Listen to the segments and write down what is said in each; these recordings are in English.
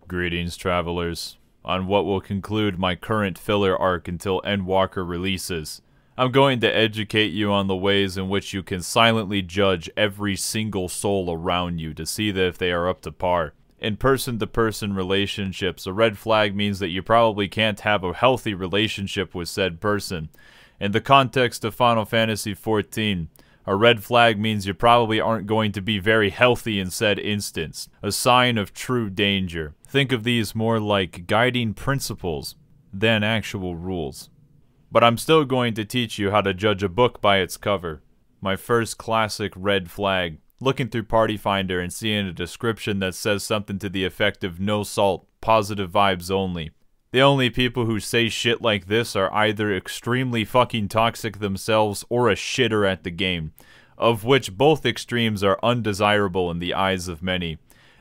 Greetings, travelers. On what will conclude my current filler arc until Endwalker releases, I'm going to educate you on the ways in which you can silently judge every single soul around you to see that if they are up to par. In person-to-person relationships, a red flag means that you probably can't have a healthy relationship with said person. In the context of Final Fantasy XIV, a red flag means you probably aren't going to be very healthy in said instance, a sign of true danger. Think of these more like guiding principles than actual rules. But I'm still going to teach you how to judge a book by its cover. My first classic red flag, looking through Party Finder and seeing a description that says something to the effect of no salt, positive vibes only. The only people who say shit like this are either extremely fucking toxic themselves or a shitter at the game, of which both extremes are undesirable in the eyes of many.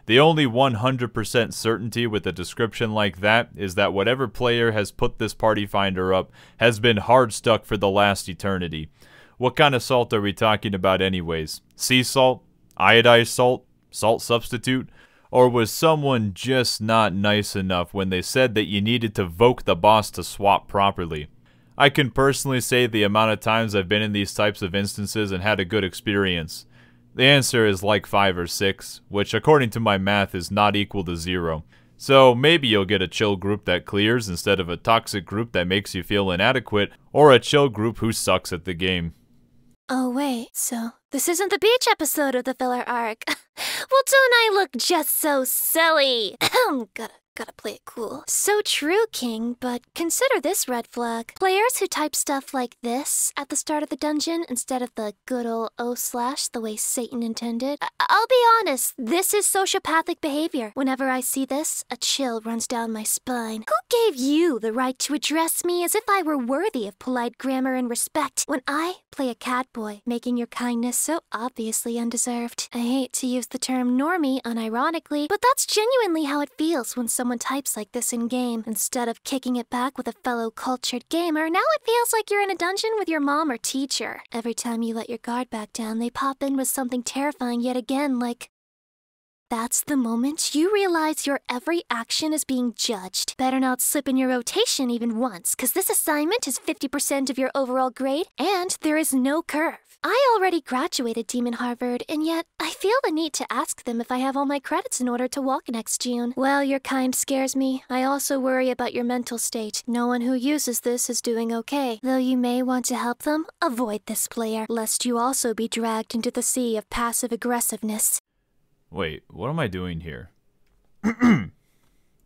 The only 100% certainty with a description like that is that whatever player has put this Party Finder up has been hard stuck for the last eternity. What kind of salt are we talking about anyways? Sea salt? Iodized salt? Salt substitute? Or was someone just not nice enough when they said that you needed to voke the boss to swap properly? I can personally say the amount of times I've been in these types of instances and had a good experience. The answer is like 5 or 6, which according to my math is not equal to 0. So maybe you'll get a chill group that clears instead of a toxic group that makes you feel inadequate, or a chill group who sucks at the game. Oh wait, so this isn't the beach episode of the filler arc. Well, don't I look just so silly? Gotta play it cool. So true, King, but consider this red flag. Players who type stuff like this at the start of the dungeon instead of the good old O/ the way Satan intended. I'll be honest, this is sociopathic behavior. Whenever I see this, a chill runs down my spine. Who gave you the right to address me as if I were worthy of polite grammar and respect when I play a catboy, making your kindness so obviously undeserved? I hate to use the term normie unironically, but that's genuinely how it feels when someone types like this in-game. Instead of kicking it back with a fellow cultured gamer, now it feels like you're in a dungeon with your mom or teacher. Every time you let your guard back down, they pop in with something terrifying yet again, like... That's the moment you realize your every action is being judged. Better not slip in your rotation even once, cause this assignment is 50% of your overall grade, and there is no curve. I already graduated Demon Harvard, and yet I feel the need to ask them if I have all my credits in order to walk next June. Well, your kind scares me. I also worry about your mental state. No one who uses this is doing okay. Though you may want to help them, avoid this player, lest you also be dragged into the sea of passive aggressiveness. Wait, what am I doing here?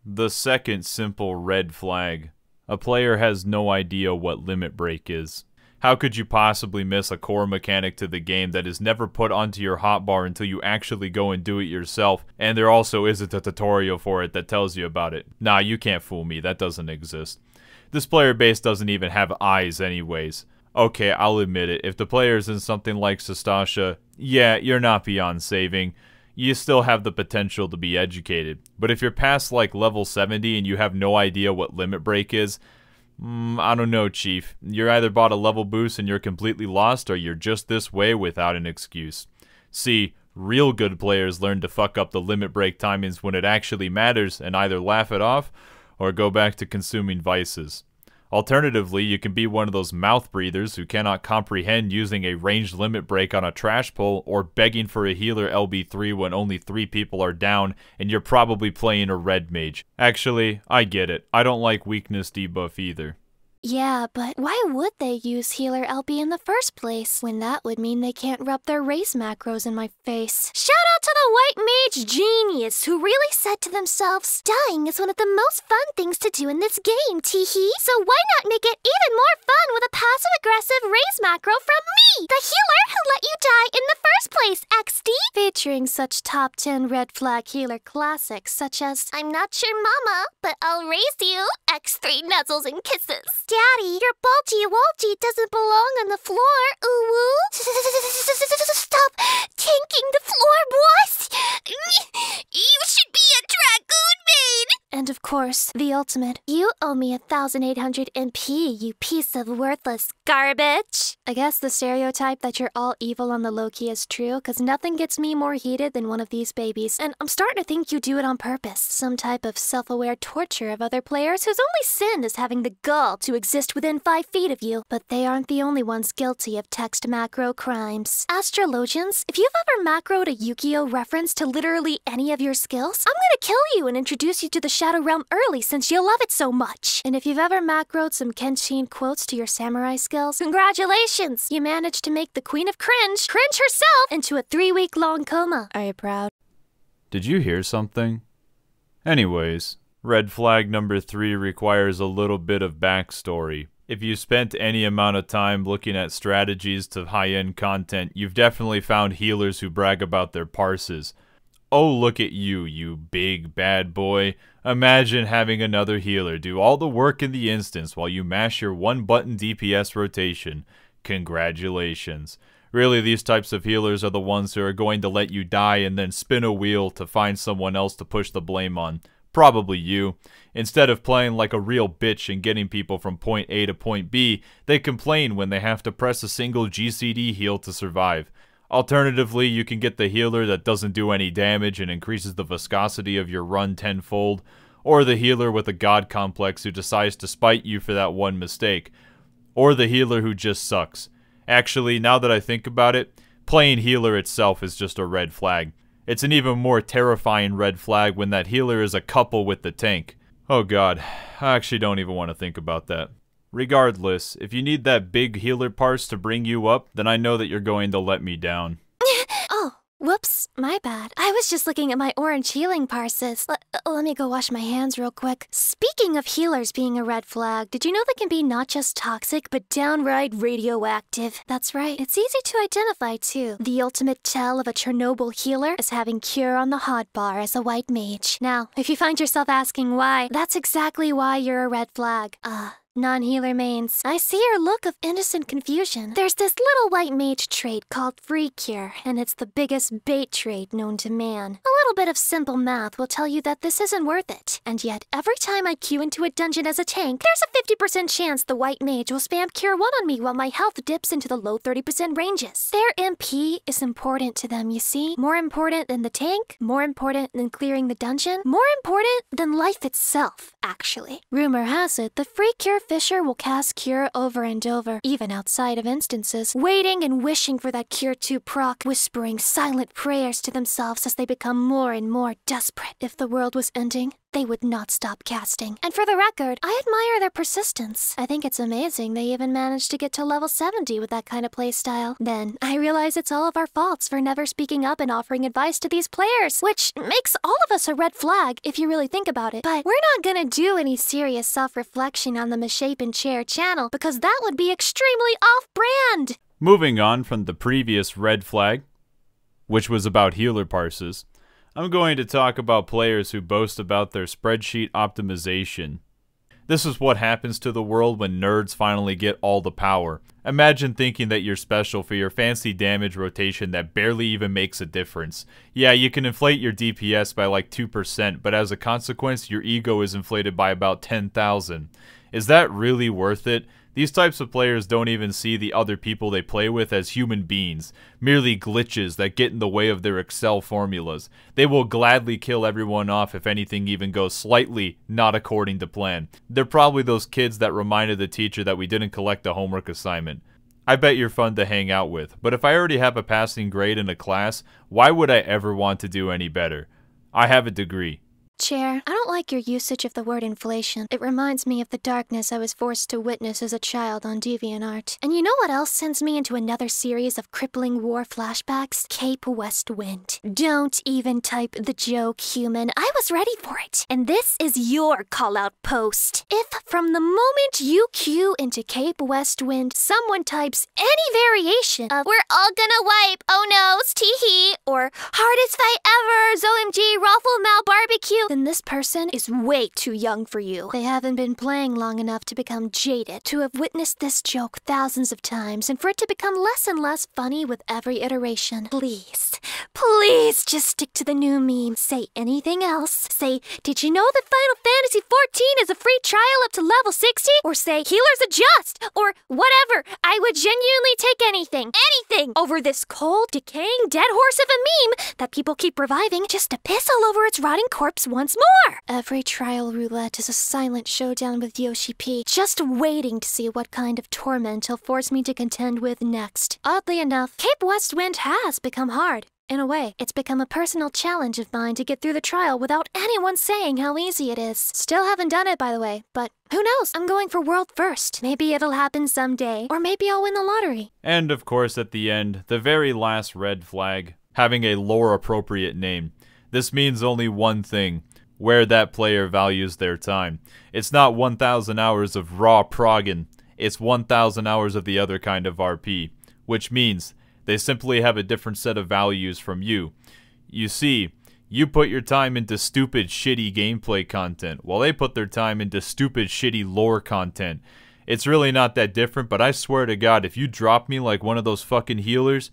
The second simple red flag. A player has no idea what limit break is. How could you possibly miss a core mechanic to the game that is never put onto your hotbar until you actually go and do it yourself, and there also isn't a tutorial for it that tells you about it? Nah, you can't fool me, that doesn't exist. This player base doesn't even have eyes anyways. Okay, I'll admit it, if the player's in something like Sastasha, yeah, you're not beyond saving. You still have the potential to be educated. But if you're past like level 70 and you have no idea what limit break is, I don't know, Chief. You're either bought a level boost and you're completely lost, or you're just this way without an excuse. See, real good players learn to fuck up the limit break timings when it actually matters and either laugh it off or go back to consuming vices. Alternatively, you can be one of those mouth breathers who cannot comprehend using a ranged limit break on a trash pull or begging for a healer LB3 when only 3 people are down and you're probably playing a red mage. Actually, I get it. I don't like weakness debuff either. Yeah, but why would they use healer LB in the first place, when that would mean they can't rub their race macros in my face? Shout out to the white mage genius who really said to themselves, dying is one of the most fun things to do in this game, teehee. So why not make it even more fun with a passive-aggressive race macro from me, the healer who let you die in the first place, XD? Featuring such top 10 red flag healer classics such as, I'm not your mama, but I'll raise you, X3 nuzzles and kisses. Daddy, your bulgy-walgy doesn't belong on the floor, ooh-woo. Stop tanking the floor, boss. You should be a dragoon main. And And of course, the ultimate. You owe me 1,800 MP, you piece of worthless garbage. I guess the stereotype that you're all evil on the low-key is true, because nothing gets me more heated than one of these babies. And I'm starting to think you do it on purpose. Some type of self-aware torture of other players whose only sin is having the gall to exist within 5 feet of you. But they aren't the only ones guilty of text macro crimes. Astrologians, if you've ever macroed a Yu-Gi-Oh reference to literally any of your skills, I'm gonna kill you and introduce you to the Shadow Realm early since you love it so much. And if you've ever macroed some Kenshin quotes to your samurai skills, congratulations! You managed to make the Queen of Cringe herself into a 3-week-long coma. Are you proud? Did you hear something? Anyways, red flag number 3 requires a little bit of backstory. If you spent any amount of time looking at strategies to high-end content, you've definitely found healers who brag about their parses. Oh, look at you, you big bad boy. Imagine having another healer do all the work in the instance while you mash your 1-button DPS rotation. Congratulations. Really, these types of healers are the ones who are going to let you die and then spin a wheel to find someone else to push the blame on. Probably you. Instead of playing like a real bitch and getting people from point A to point B, they complain when they have to press a single GCD heal to survive. Alternatively, you can get the healer that doesn't do any damage and increases the viscosity of your run tenfold, or the healer with a god complex who decides to spite you for that one mistake, or the healer who just sucks. Actually, now that I think about it, playing healer itself is just a red flag. It's an even more terrifying red flag when that healer is a couple with the tank. Oh god, I actually don't even want to think about that. Regardless, if you need that big healer parse to bring you up, then I know that you're going to let me down. Oh, whoops, my bad. I was just looking at my orange healing parses. Let me go wash my hands real quick. Speaking of healers being a red flag, did you know they can be not just toxic, but downright radioactive? That's right, it's easy to identify too. The ultimate tell of a Chernobyl healer is having Cure on the hotbar as a white mage. Now, if you find yourself asking why, that's exactly why you're a red flag. Non-healer mains, I see your look of innocent confusion. There's this little white mage trait called Free Cure, and it's the biggest bait trait known to man. A little bit of simple math will tell you that this isn't worth it. And yet, every time I queue into a dungeon as a tank, there's a 50% chance the white mage will spam Cure 1 on me while my health dips into the low 30% ranges. Their MP is important to them, you see? More important than the tank, more important than clearing the dungeon, more important than life itself, actually. Rumor has it, the Free Cure Fisher will cast Cure over and over, even outside of instances, waiting and wishing for that Cure 2 proc, whispering silent prayers to themselves as they become more and more desperate. If the world was ending, they would not stop casting. And for the record, I admire their persistence. I think it's amazing they even managed to get to level 70 with that kind of playstyle. Then, I realize it's all of our faults for never speaking up and offering advice to these players, which makes all of us a red flag if you really think about it. But we're not gonna do any serious self-reflection on the Misshapen Chair channel because that would be extremely off-brand! Moving on from the previous red flag, which was about healer parses, I'm going to talk about players who boast about their spreadsheet optimization. This is what happens to the world when nerds finally get all the power. Imagine thinking that you're special for your fancy damage rotation that barely even makes a difference. Yeah, you can inflate your DPS by like 2%, but as a consequence, your ego is inflated by about 10,000. Is that really worth it? These types of players don't even see the other people they play with as human beings, merely glitches that get in the way of their Excel formulas. They will gladly kill everyone off if anything even goes slightly not according to plan. They're probably those kids that reminded the teacher that we didn't collect a homework assignment. I bet you're fun to hang out with, but if I already have a passing grade in a class, why would I ever want to do any better? I have a degree. Chair, I don't like your usage of the word inflation. It reminds me of the darkness I was forced to witness as a child on DeviantArt. And you know what else sends me into another series of crippling war flashbacks? Cape West Wind. Don't even type the joke, human. I was ready for it. And this is your call-out post. If from the moment you queue into Cape West Wind, someone types any variation of "we're all gonna wipe, oh no, teehee," or "hardest fight ever, OMG, Raffle Mal barbecue," then this person is way too young for you. They haven't been playing long enough to become jaded, to have witnessed this joke thousands of times, and for it to become less and less funny with every iteration. Please just stick to the new meme. Say anything else. Say, did you know that Final Fantasy XIV is a free trial up to level 60? Or say, healers adjust! Or whatever. I would genuinely take anything over this cold, decaying, dead horse of a meme that people keep reviving just to piss all over its rotting corpse once more. Every trial roulette is a silent showdown with Yoshi P, just waiting to see what kind of torment he'll force me to contend with next. Oddly enough, Cape West Wind has become hard. In a way, it's become a personal challenge of mine to get through the trial without anyone saying how easy it is. Still haven't done it, by the way, but who knows? I'm going for world first. Maybe it'll happen someday, or maybe I'll win the lottery. And of course, at the end, the very last red flag, having a lore-appropriate name. This means only one thing: where that player values their time. It's not 1,000 hours of raw progging, it's 1,000 hours of the other kind of RP, which means they simply have a different set of values from you. You see, you put your time into stupid, shitty gameplay content, while they put their time into stupid, shitty lore content. It's really not that different, but I swear to God, if you drop me like one of those fucking healers,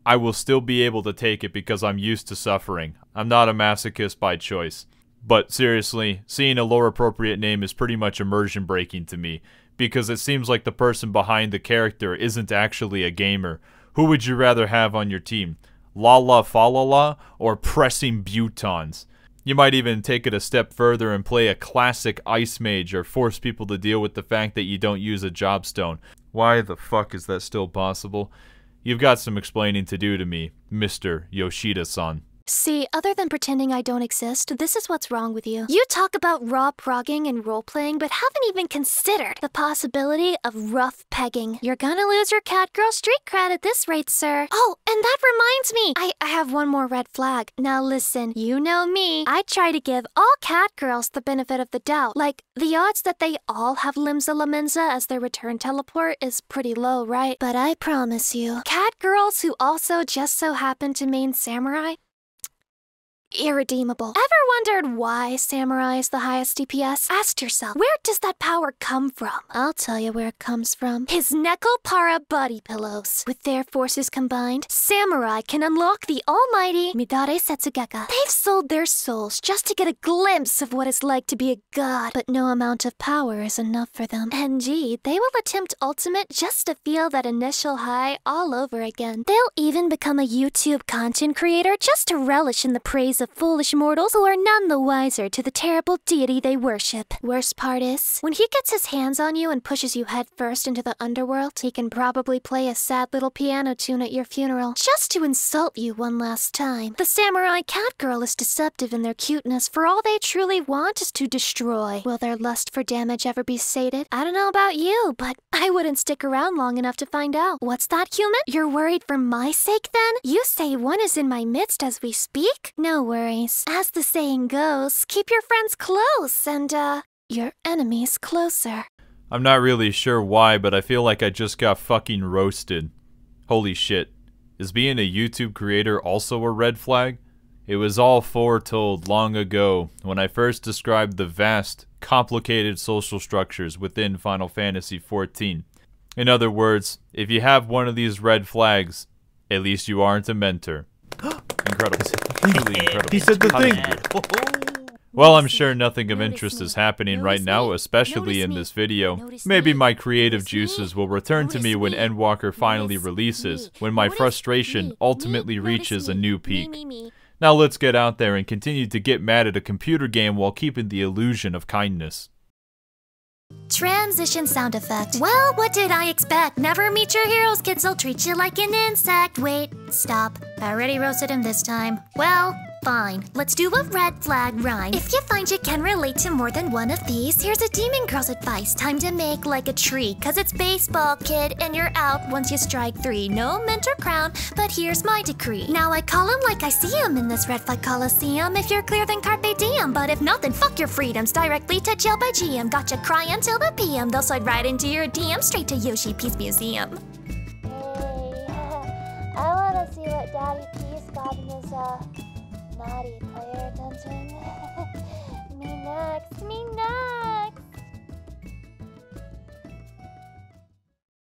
I will still be able to take it because I'm used to suffering. I'm not a masochist by choice. But seriously, seeing a lore-appropriate name is pretty much immersion-breaking to me, because it seems like the person behind the character isn't actually a gamer. Who would you rather have on your team? Lala Falala or Pressing Butons? You might even take it a step further and play a classic Ice Mage or force people to deal with the fact that you don't use a Jobstone. Why the fuck is that still possible? You've got some explaining to do to me, Mr. Yoshida-san. See, other than pretending I don't exist, this is what's wrong with you. You talk about raw progging and role-playing, but haven't even considered the possibility of rough pegging. You're gonna lose your catgirl street cred at this rate, sir. Oh, and that reminds me, I have one more red flag. Now listen, you know me. I try to give all catgirls the benefit of the doubt. Like, the odds that they all have Limsa Lamenza as their return teleport is pretty low, right? But I promise you, catgirls who also just so happen to main Samurai, irredeemable. Ever wondered why Samurai is the highest DPS? Ask yourself, where does that power come from? I'll tell you where it comes from. His Nekopara body pillows. With their forces combined, Samurai can unlock the almighty Midare Setsugeka. They've sold their souls just to get a glimpse of what it's like to be a god, but no amount of power is enough for them. Indeed, they will attempt ultimate just to feel that initial high all over again. They'll even become a YouTube content creator just to relish in the praise of foolish mortals who are none the wiser to the terrible deity they worship. Worst part is, when he gets his hands on you and pushes you headfirst into the underworld, he can probably play a sad little piano tune at your funeral, just to insult you one last time. The Samurai Catgirl is deceptive in their cuteness, for all they truly want is to destroy. Will their lust for damage ever be sated? I don't know about you, but I wouldn't stick around long enough to find out. What's that, human? You're worried for my sake, then? You say one is in my midst as we speak? No worries. As the saying goes, keep your friends close and, your enemies closer. I'm not really sure why, but I feel like I just got fucking roasted. Holy shit. Is being a YouTube creator also a red flag? It was all foretold long ago when I first described the vast, complicated social structures within Final Fantasy XIV. In other words, if you have one of these red flags, at least you aren't a mentor. Incredible. Truly incredible. He said the thing. Well, I'm sure nothing of interest is happening right now, especially in this video. Maybe my creative juices will return to me when Endwalker finally releases, when my frustration ultimately reaches a new peak. Now let's get out there and continue to get mad at a computer game while keeping the illusion of kindness. Transition sound effect. Well, what did I expect? Never meet your heroes, kids, they'll treat you like an insect. Wait, stop. I already roasted him this time. Well, fine. Let's do a red flag rhyme. If you find you can relate to more than one of these, here's a demon girl's advice. Time to make like a tree, cause it's baseball, kid, and you're out once you strike 3. No mentor crown, but here's my decree. Now I call him like I see him in this red flag coliseum. If you're clear, then carpe diem, but if not, then fuck your freedoms. Directly to jail by GM. Gotcha cry until the PM. They'll slide right into your DM, straight to Yoshi Peace Museum. Hey, I wanna see what Daddy Peace got in his, Naughty player attention. Me next, me next.